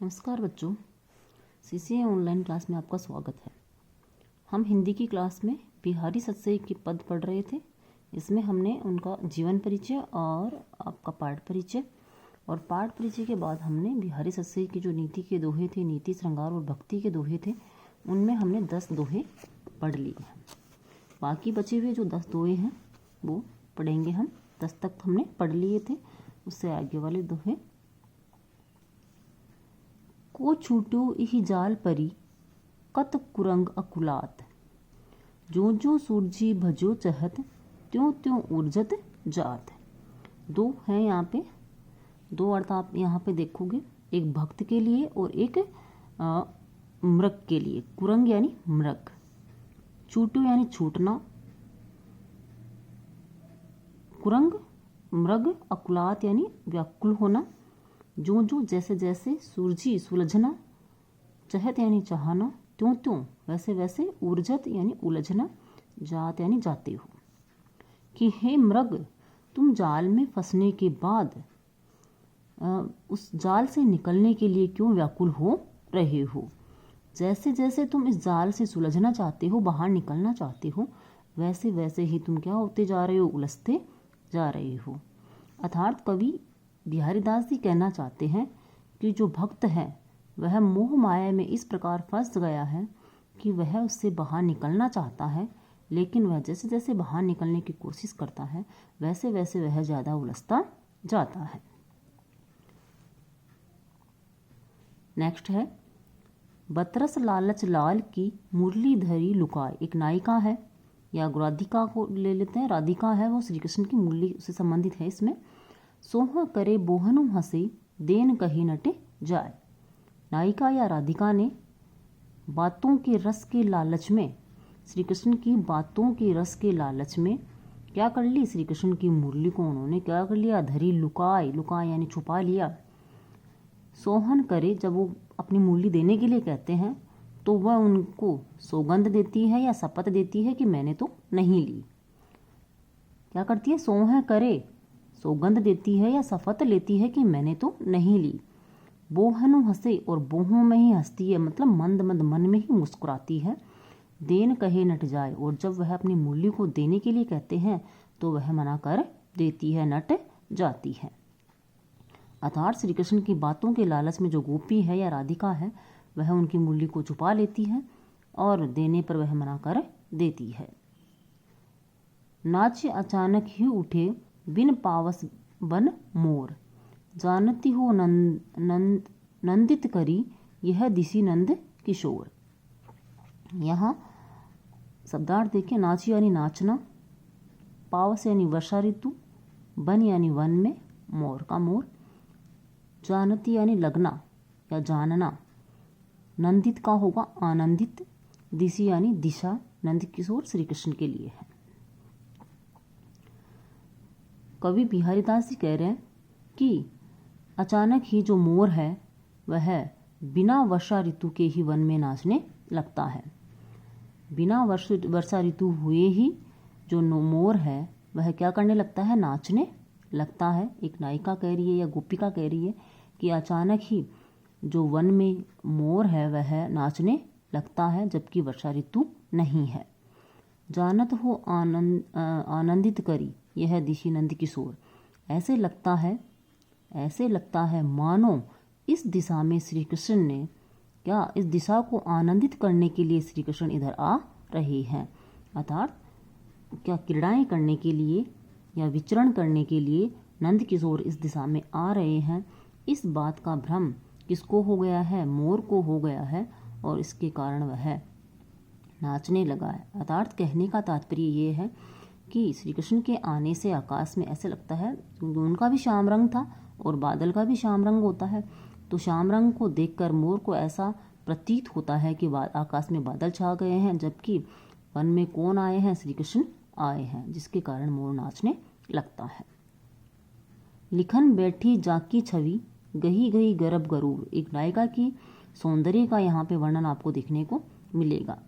नमस्कार बच्चों, CCA online class में आपका स्वागत है। हम हिंदी की क्लास में बिहारी सतसई के पद पढ़ रहे थे। इसमें हमने उनका जीवन परिचय और आपका पाठ परिचय और पाठ परिचय के बाद हमने बिहारी सतसई की जो नीति के दोहे थे, नीति श्रृंगार और भक्ति के दोहे थे, उनमें हमने 10 दोहे पढ़ लिए हैं। बाकी बचे हुए जो 10 दोहे हैं वो पढ़ेंगे हम। 10 तक हमने पढ़ लिए थे, उससे आगे वाले दोहे। को छूटो इहि जाल परी कत कुरंग अकुलात, जो जो सूरजी भजो चहत, त्यों त्यों ऊर्जत जात। दो हैं यहाँ पे, दो अर्थ आप यहाँ पे देखोगे, एक भक्त के लिए और एक मृग के लिए। कुरंग यानी मृग, छूटो यानी छूटना, कुरंग मृग, अकुलात यानी व्याकुल होना, जो जो जैसे जैसे, सूरजी सुलझना, चहत यानी चाहना, त्यों त्यों वैसे वैसे, ऊर्जत यानी उलझना, जात यानी जाते हो। कि हे मृग, तुम जाल में फंसने के बाद उस जाल से निकलने के लिए क्यों व्याकुल हो रहे हो। जैसे जैसे तुम इस जाल से सुलझना चाहते हो, बाहर निकलना चाहते हो, वैसे वैसे ही तुम क्या होते जा रहे हो, उलझते जा रहे हो। अर्थात कवि बिहारीदास जी कहना चाहते हैं कि जो भक्त है वह मोह माया में इस प्रकार फंस गया है कि वह उससे बाहर निकलना चाहता है, लेकिन वह जैसे जैसे बाहर निकलने की कोशिश करता है वैसे वैसे वह ज़्यादा उलझता जाता है। नेक्स्ट है, बतरस लालच लाल की मुरली धरी लुकाए। एक नायिका है या राधिका को ले लेते हैं, राधिका है, वो श्री कृष्ण की मुरली से संबंधित है। इसमें सोह करे बोहनु हंसे, देन कही नटे जाए। नायिका या राधिका ने बातों के रस के लालच में, श्री कृष्ण की बातों के रस के लालच में क्या कर ली, श्री कृष्ण की मुरली को उन्होंने क्या कर लिया, धरी लुकाए। लुकाए यानी छुपा लिया। सोहन करे, जब वो अपनी मुरली देने के लिए कहते हैं तो वह उनको सौगंध देती है या शपथ देती है कि मैंने तो नहीं ली। क्या करती है, सोह करे, सौगंध देती है या शपथ लेती है कि मैंने तो नहीं ली। बोहनु हंसे, और बोहों में ही हंसती है, मतलब मंद मंद मन में ही मुस्कुराती है। देन कहे नट जाए, और जब वह अपनी मुरली को देने के लिए कहते हैं तो वह मना कर देती है, नट जाती है। अर्थात श्री कृष्ण की बातों के लालच में जो गोपी है या राधिका है वह उनकी मुरली को छुपा लेती है और देने पर वह मना कर देती है। नाच अचानक ही उठे, बिन पावस बन मोर, जानती हो नंदित करी, यह दिसी नंद किशोर। यहाँ शब्दार्थ देखिए, नाच यानी नाचना, पावस यानी वर्षा ऋतु, बन यानी वन में, मोर का मोर, जानती यानी लगना या जानना, नंदित का होगा आनंदित, दिशी यानी दिशा, नंद किशोर श्री कृष्ण के लिए है। कवि बिहारीदास जी कह रहे हैं कि अचानक ही जो मोर है वह बिना वर्षा ऋतु के ही वन में नाचने लगता है। बिना वर्षा ऋतु हुए ही जो मोर है वह क्या करने लगता है, नाचने लगता है। एक नायिका कह रही है या गोपिका कह रही है कि अचानक ही जो वन में मोर है वह नाचने लगता है जबकि वर्षा ऋतु नहीं है। जानत हो आनंदित करी, यह दिशी नंद किशोर। ऐसे लगता है मानो इस दिशा में श्री कृष्ण ने क्या, इस दिशा को आनंदित करने के लिए श्री कृष्ण इधर आ रहे हैं। अर्थात क्या क्रीड़ाएं करने के लिए या विचरण करने के लिए नंद किशोर इस दिशा में आ रहे हैं। इस बात का भ्रम किसको हो गया है, मोर को हो गया है, और इसके कारण वह नाचने लगा है। अर्थात कहने का तात्पर्य ये है कि श्री कृष्ण के आने से आकाश में ऐसे लगता है, उनका भी श्याम रंग था और बादल का भी श्याम रंग होता है, तो श्याम रंग को देखकर मोर को ऐसा प्रतीत होता है कि आकाश में बादल छा गए हैं, जबकि वन में कौन आए हैं, श्री कृष्ण आए हैं, जिसके कारण मोर नाचने लगता है। लिखन बैठी जाकी छवि, गही गही गरब गरूर। एक नायिका की सौंदर्य का यहाँ पे वर्णन आपको देखने को मिलेगा।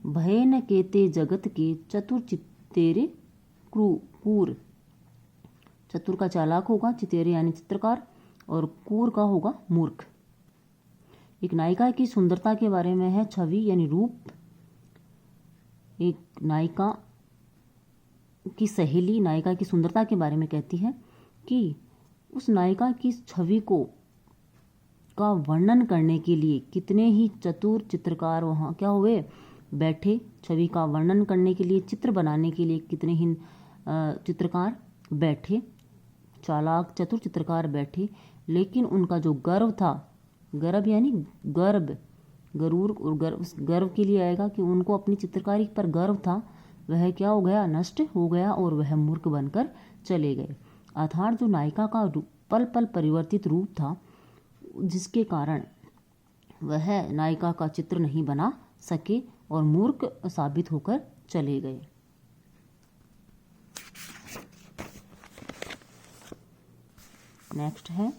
भय न केते जगत के, चतुर चित्तेरे क्रूर। चतुर का चालाक होगा, चितेरे यानी चित्रकार, और कूर का होगा मूर्ख। एक नायिका की सुंदरता के बारे में है, छवि यानी रूप। एक नायिका की सहेली नायिका की सुंदरता के बारे में कहती है कि उस नायिका की छवि का वर्णन करने के लिए कितने ही चतुर चित्रकार वहाँ क्या हुए बैठे। छवि का वर्णन करने के लिए, चित्र बनाने के लिए कितने ही चित्रकार बैठे, चालाक चतुर चित्रकार बैठे। लेकिन उनका जो गर्व था, गर्व यानी गर्व, गरूर और गर्व, उस गर्व के लिए आएगा कि उनको अपनी चित्रकारी पर गर्व था, वह क्या हो गया, नष्ट हो गया और वह मूर्ख बनकर चले गए। अर्थात जो नायिका का पल पल परिवर्तित रूप था, जिसके कारण वह नायिका का चित्र नहीं बना सके और मूर्ख साबित होकर चले गए। नेक्स्ट है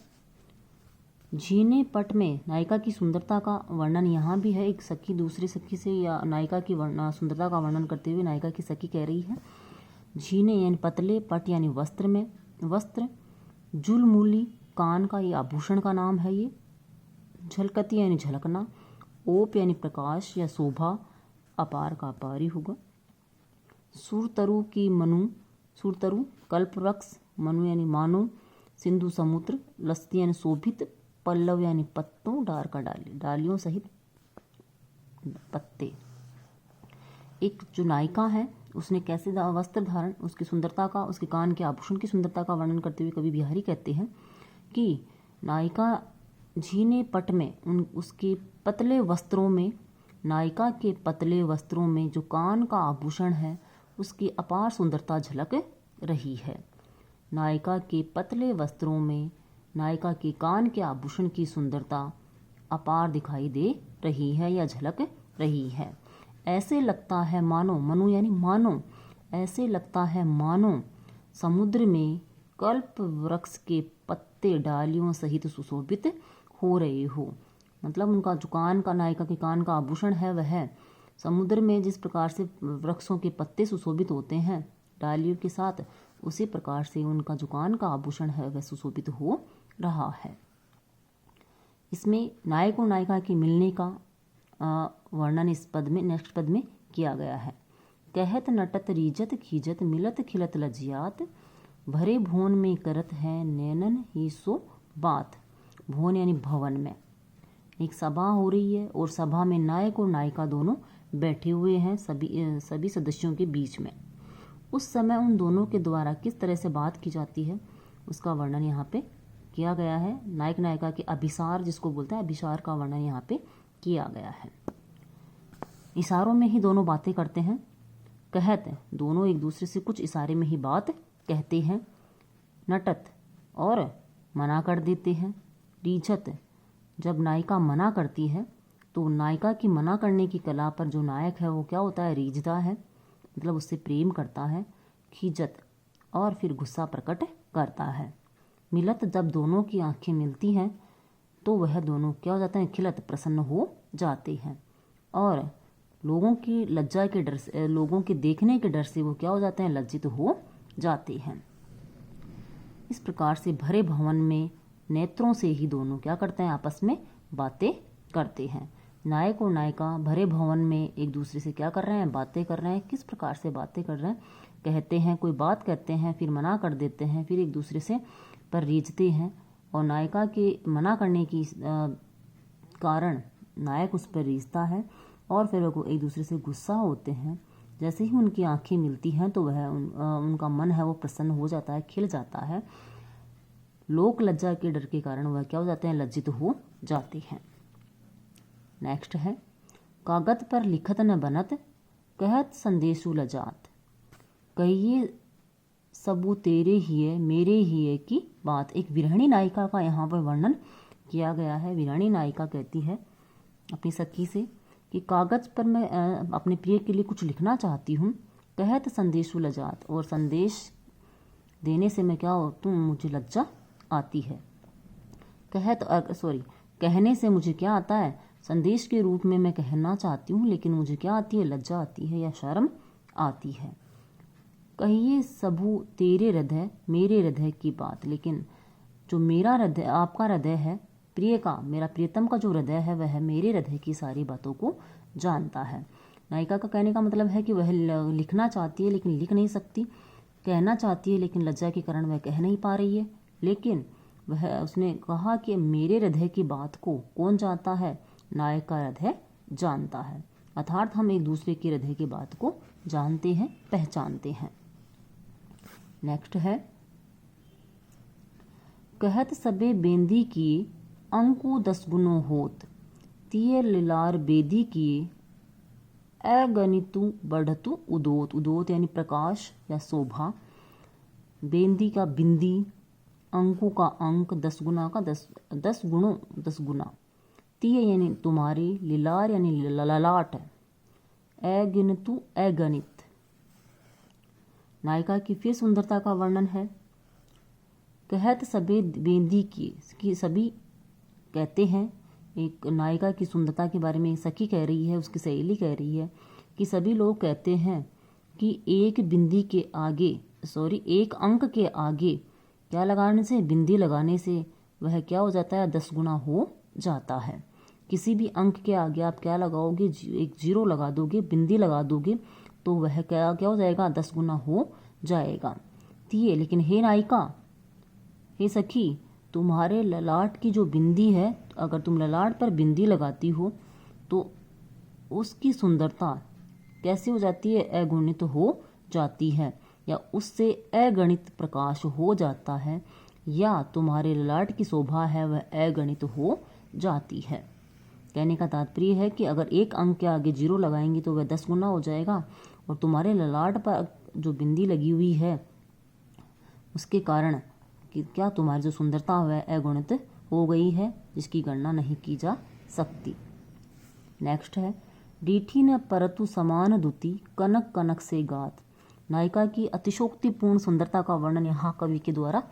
झीने पट में नायिका की सुंदरता का वर्णन। यहाँ भी है, एक सखी दूसरी सखी से या नायिका की सुंदरता का वर्णन करते हुए नायिका की सखी कह रही है। झीने यानी पतले, पट यानी वस्त्र में, वस्त्र, जुलमूली कान का ये आभूषण का नाम है ये, झलकती यानी झलकना, ओप यानी प्रकाश या शोभा, अपार का अपार ही होगा। सुरतरु की मनु, सुरतरु कल्पवृक्ष, मनु यानी मानो, सिंधु समुद्र, लस्ती यानी शोभित, पल्लव यानी पत्तों, डार का डाली, डालियों सहित पत्ते। एक जो नायिका है उसने कैसे वस्त्र धारण, उसकी सुंदरता का, उसके कान के आभूषण की सुंदरता का वर्णन करते हुए कवि बिहारी कहते हैं कि नायिका झीने पट में उसके पतले वस्त्रों में, नायिका के पतले वस्त्रों में जो कान का आभूषण है उसकी अपार सुंदरता झलक रही है। नायिका के पतले वस्त्रों में नायिका के कान के आभूषण की सुंदरता अपार दिखाई दे रही है या झलक रही है। ऐसे लगता है मानो, मनु यानी मानो, ऐसे लगता है मानो समुद्र में कल्प वृक्ष के पत्ते डालियों सहित सुशोभित हो रहे हो। मतलब उनका जो कान का, नायिका के कान का आभूषण है वह समुद्र में जिस प्रकार से वृक्षों के पत्ते सुशोभित होते हैं डालियों के साथ, उसी प्रकार से उनका जो कान का आभूषण है वह सुशोभित हो रहा है। इसमें नायक और नायिका के मिलने का वर्णन इस पद में, नेक्स्ट पद में किया गया है। कहत नटत रीजत खीजत, मिलत खिलत लजियात, भरे भुवन में करत है नैनन ही सो बात। भुवन यानी भवन में एक सभा हो रही है और सभा में नायक और नायिका दोनों बैठे हुए हैं सभी सदस्यों के बीच में। उस समय उन दोनों के द्वारा किस तरह से बात की जाती है उसका वर्णन यहाँ पे किया गया है। नायक नायिका के अभिसार जिसको बोलते हैं, अभिसार का वर्णन यहाँ पे किया गया है। इशारों में ही दोनों बातें करते हैं। कहत, दोनों एक दूसरे से कुछ इशारे में ही बात कहते हैं। नटत, और मना कर देते हैं। रीझत, जब नायिका मना करती है तो नायिका की मना करने की कला पर जो नायक है वो क्या होता है, रीझता है, मतलब उससे प्रेम करता है। खीजत, और फिर गुस्सा प्रकट करता है। मिलत, जब दोनों की आंखें मिलती हैं तो वह दोनों क्या हो जाते हैं, खिलत, प्रसन्न हो जाते हैं। और लोगों की लज्जा के डर से, लोगों के देखने के डर से वो क्या हो जाते हैं, लज्जित हो जाते हैं। इस प्रकार से भरे भवन में नेत्रों से ही दोनों क्या करते हैं, आपस में बातें करते हैं। नायक और नायिका भरे भवन में एक दूसरे से क्या कर रहे हैं, बातें कर रहे हैं। किस प्रकार से बातें कर रहे हैं, कहते हैं, कोई बात कहते हैं, फिर मना कर देते हैं, फिर एक दूसरे से पर रीझते हैं। और नायिका के मना करने की कारण नायक उस पर रीझता है और फिर वो एक दूसरे से गुस्सा होते हैं। जैसे ही उनकी आंखें मिलती हैं तो वह उनका मन है वो प्रसन्न हो जाता है, खिल जाता है। लोक लज्जा के डर के कारण वह क्या हो जाते हैं, लज्जित हो जाते हैं। नेक्स्ट है, कागज पर लिखत न बनत, कहत संदेशु लजात। कहिए सबू तेरे ही है, मेरे ही है की बात। एक विरहणी नायिका का यहाँ पर वर्णन किया गया है। विरहणी नायिका कहती है अपनी सखी से कि कागज पर मैं अपने प्रिय के लिए कुछ लिखना चाहती हूँ। कहत संदेशु लजात, और संदेश देने से मैं क्या हो, तुम मुझे लज्जा आती है। कहने से मुझे क्या आता है, संदेश के रूप में मैं कहना चाहती हूँ, लेकिन मुझे क्या आती है, लज्जा आती है या शर्म आती है। कहिए सबू तेरे हृदय मेरे हृदय की बात। लेकिन जो मेरा हृदय, आपका हृदय है, प्रिय का, मेरा प्रियतम का जो हृदय है वह मेरे हृदय की सारी बातों को जानता है। नायिका का कहने का मतलब है कि वह लिखना चाहती है लेकिन लिख नहीं सकती, कहना चाहती है लेकिन लज्जा के कारण वह कह नहीं पा रही है। लेकिन वह उसने कहा कि मेरे हृदय की बात को कौन जानता है, नायक का हृदय जानता है। अर्थात हम एक दूसरे के हृदय की बात को जानते हैं, पहचानते हैं। नेक्स्ट है, कहत सबे बेंदी किए अंकु 10 गुनो होत, तिये लिलार बेदी किए अगणितु बढ़तु उदोत। उदोत यानी प्रकाश या शोभा, बेंदी का बिंदी, अंकु का अंक, 10 गुना का 10 गुणों 10 गुना, तिये यानी तुम्हारी, लिलार यानी ललाट, अगिनतु अगणित। नायिका की फिर सुंदरता का वर्णन है। कहत सबे बेंदी की सभी कहते हैं, एक नायिका की सुंदरता के बारे में सखी कह रही है, उसकी सहेली कह रही है कि सभी लोग कहते हैं कि एक अंक के आगे क्या लगाने से, बिंदी लगाने से वह क्या हो जाता है, 10 गुना हो जाता है। किसी भी अंक के आगे आप क्या लगाओगे, एक जीरो लगा दोगे, बिंदी लगा दोगे तो वह क्या हो जाएगा, 10 गुना हो जाएगा। तिये लेकिन हे नायिका, हे सखी, तुम्हारे ललाट की जो बिंदी है, अगर तुम ललाट पर बिंदी लगाती हो तो उसकी सुंदरता कैसे हो जाती है, अगुणित हो जाती है, या उससे अगणित प्रकाश हो जाता है, या तुम्हारे ललाट की शोभा है वह अगणित हो जाती है। कहने का तात्पर्य है कि अगर एक अंक के आगे जीरो लगाएंगे तो वह 10 गुना हो जाएगा, और तुम्हारे ललाट पर जो बिंदी लगी हुई है उसके कारण कि क्या तुम्हारी जो सुंदरता है अगुणित हो गई है, जिसकी गणना नहीं की जा सकती। नेक्स्ट है, डीठी न परतु समान दुति कनक कनक से गात। नायिका की अतिशोक्तिपूर्ण सुंदरता का वर्णन यहाँ कवि के द्वारा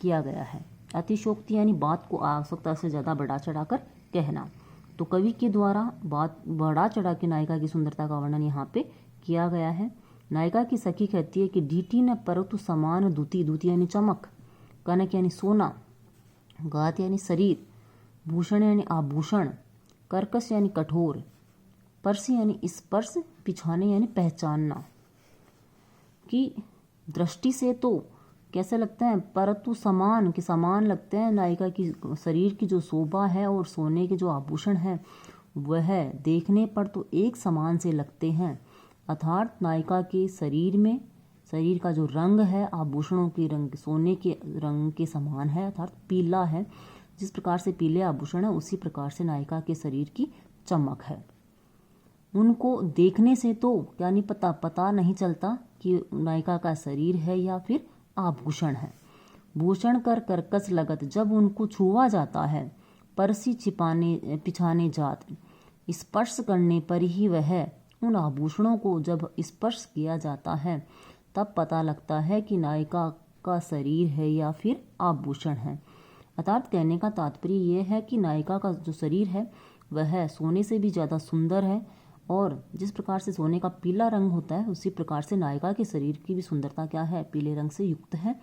किया गया है। अतिशोक्ति यानी बात को आवश्यकता से ज़्यादा बढ़ा चढ़ाकर कहना, तो कवि के द्वारा बात बढ़ा चढ़ा के नायिका की सुंदरता का वर्णन यहाँ पे किया गया है। नायिका की सखी कहती है कि डीठी न परतु समान दुति, दुति यानी चमक, कनक यानी सोना, गात यानी शरीर, भूषण यानी आभूषण, कर्कश यानी कठोर, परसी यानी स्पर्श, पिछाने यानी पहचानना। की दृष्टि से तो कैसे लगते हैं, परंतु समान के समान लगते हैं। नायिका की शरीर की जो शोभा है और सोने के जो आभूषण है वह देखने पर तो एक समान से लगते हैं। अर्थात नायिका के शरीर में, शरीर का जो रंग है आभूषणों के रंग, सोने के रंग के समान है, अर्थात पीला है। जिस प्रकार से पीले आभूषण है उसी प्रकार से नायिका के शरीर की चमक है। उनको देखने से तो क्या नहीं पता नहीं चलता कि नायिका का शरीर है या फिर आभूषण है। भूषण कर कर्कश लगत, जब उनको छुआ जाता है, परसी छिपाने पिछाने जात, स्पर्श करने पर ही वह उन आभूषणों को जब स्पर्श किया जाता है तब पता लगता है कि नायिका का शरीर है या फिर आभूषण है। अर्थात कहने का तात्पर्य यह है कि नायिका का जो शरीर है वह सोने से भी ज़्यादा सुंदर है, और जिस प्रकार से सोने का पीला रंग होता है उसी प्रकार से नायिका के शरीर की भी सुंदरता क्या है, पीले रंग से युक्त है।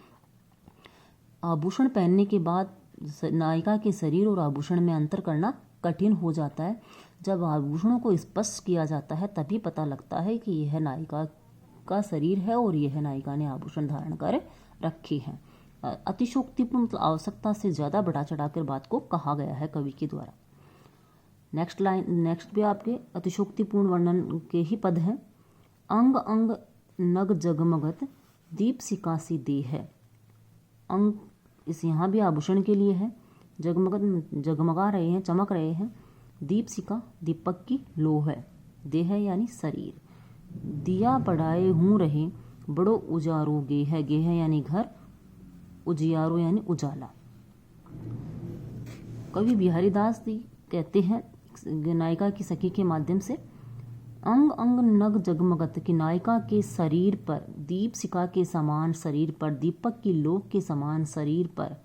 आभूषण पहनने के बाद नायिका के शरीर और आभूषण में अंतर करना कठिन हो जाता है। जब आभूषणों को स्पर्श किया जाता है तभी पता लगता है कि यह नायिका का शरीर है और यह नायिका ने आभूषण धारण कर रखे हैं। अतिशोक्तिपूर्ण मतलब आवश्यकता से ज़्यादा बढ़ा चढ़ाकर बात को कहा गया है कवि के द्वारा। नेक्स्ट भी आपके अतिशोक्तिपूर्ण वर्णन के ही पद हैं। अंग अंग नग जगमगत दीप सिकासी दे है। अंग इस यहाँ भी आभूषण के लिए है। जगमगत जगमगा रहे हैं, चमक रहे हैं। दीप सिका दीपक की लो है, देह यानी शरीर। दिया पढ़ाए हूँ रहे बड़ो उजारो गेह है, गेह यानी घर, उजियारो यानी उजाला। कवि बिहारी दास जी कहते हैं नायिका की सखी के माध्यम से, अंग अंग नग जगमगत की नायिका के शरीर पर, दीप सिका के समान शरीर पर, दीपक की लोक के समान शरीर पर,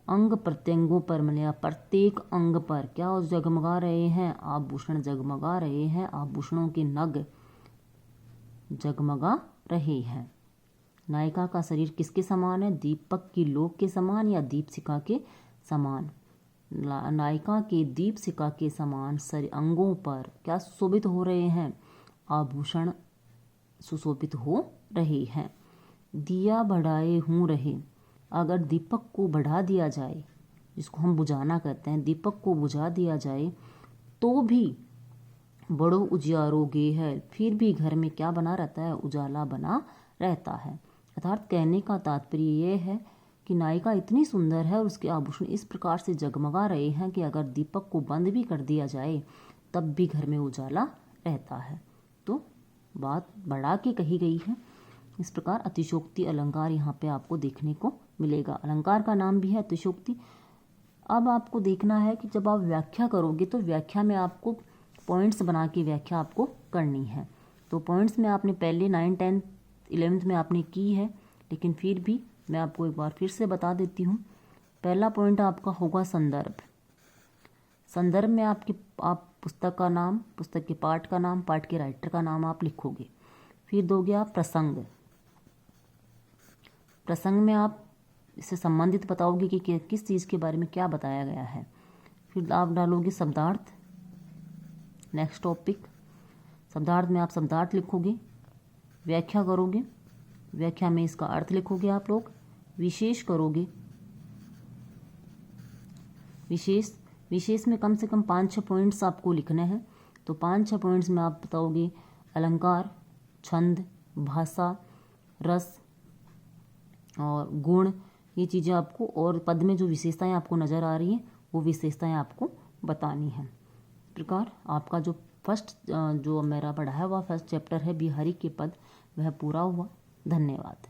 अंग प्रत्यंगों पर मतलब प्रत्येक अंग पर क्या जगमगा रहे हैं, आभूषण जगमगा रहे हैं, आभूषणों के नग जगमगा रहे हैं। नायिका का शरीर किसके समान है, दीपक की लोक के समान या दीप सिका के समान। नायिका के दीपशिखा के समान अंगों पर क्या सुशोभित हो रहे हैं? आभूषण सुशोभित हो रहे हैं। दिया बढ़ाए हूँ रहे, अगर दीपक को बढ़ा दिया जाए, जिसको हम बुझाना कहते हैं, दीपक को बुझा दिया जाए तो भी बड़ो उजियारोगे है, फिर भी घर में क्या बना रहता है? उजाला बना रहता है। अर्थात कहने का तात्पर्य ये है कि नायिका इतनी सुंदर है और उसके आभूषण इस प्रकार से जगमगा रहे हैं कि अगर दीपक को बंद भी कर दिया जाए तब भी घर में उजाला रहता है। तो बात बढ़ा के कही गई है। इस प्रकार अतिशयोक्ति अलंकार यहाँ पे आपको देखने को मिलेगा। अलंकार का नाम भी है अतिशयोक्ति। अब आपको देखना है कि जब आप व्याख्या करोगे तो व्याख्या में आपको पॉइंट्स बना के व्याख्या आपको करनी है। तो पॉइंट्स में आपने पहले 9, 10, 11 में आपने की है, लेकिन फिर भी मैं आपको एक बार फिर से बता देती हूँ। पहला पॉइंट आपका होगा संदर्भ। संदर्भ में आप पुस्तक का नाम, पुस्तक के पाठ का नाम, पाठ के राइटर का नाम आप लिखोगे। फिर दोगे आप प्रसंग। प्रसंग में आप इससे संबंधित बताओगे कि किस चीज़ के बारे में क्या बताया गया है। फिर आप डालोगे शब्दार्थ। नेक्स्ट टॉपिक, शब्दार्थ में आप शब्दार्थ लिखोगे। व्याख्या करोगे, व्याख्या में इसका अर्थ लिखोगे आप लोग। विशेष करोगे, विशेष में कम से कम 5-6 पॉइंट्स आपको लिखने हैं। तो 5-6 पॉइंट्स में आप बताओगे अलंकार, छंद, भाषा, रस और गुण, ये चीज़ें आपको, और पद में जो विशेषताएं आपको नज़र आ रही हैं वो विशेषताएं आपको बतानी हैं। इस प्रकार आपका जो फर्स्ट जो मेरा पढ़ा है वह फर्स्ट चैप्टर है बिहारी के पद, वह पूरा हुआ। धन्यवाद।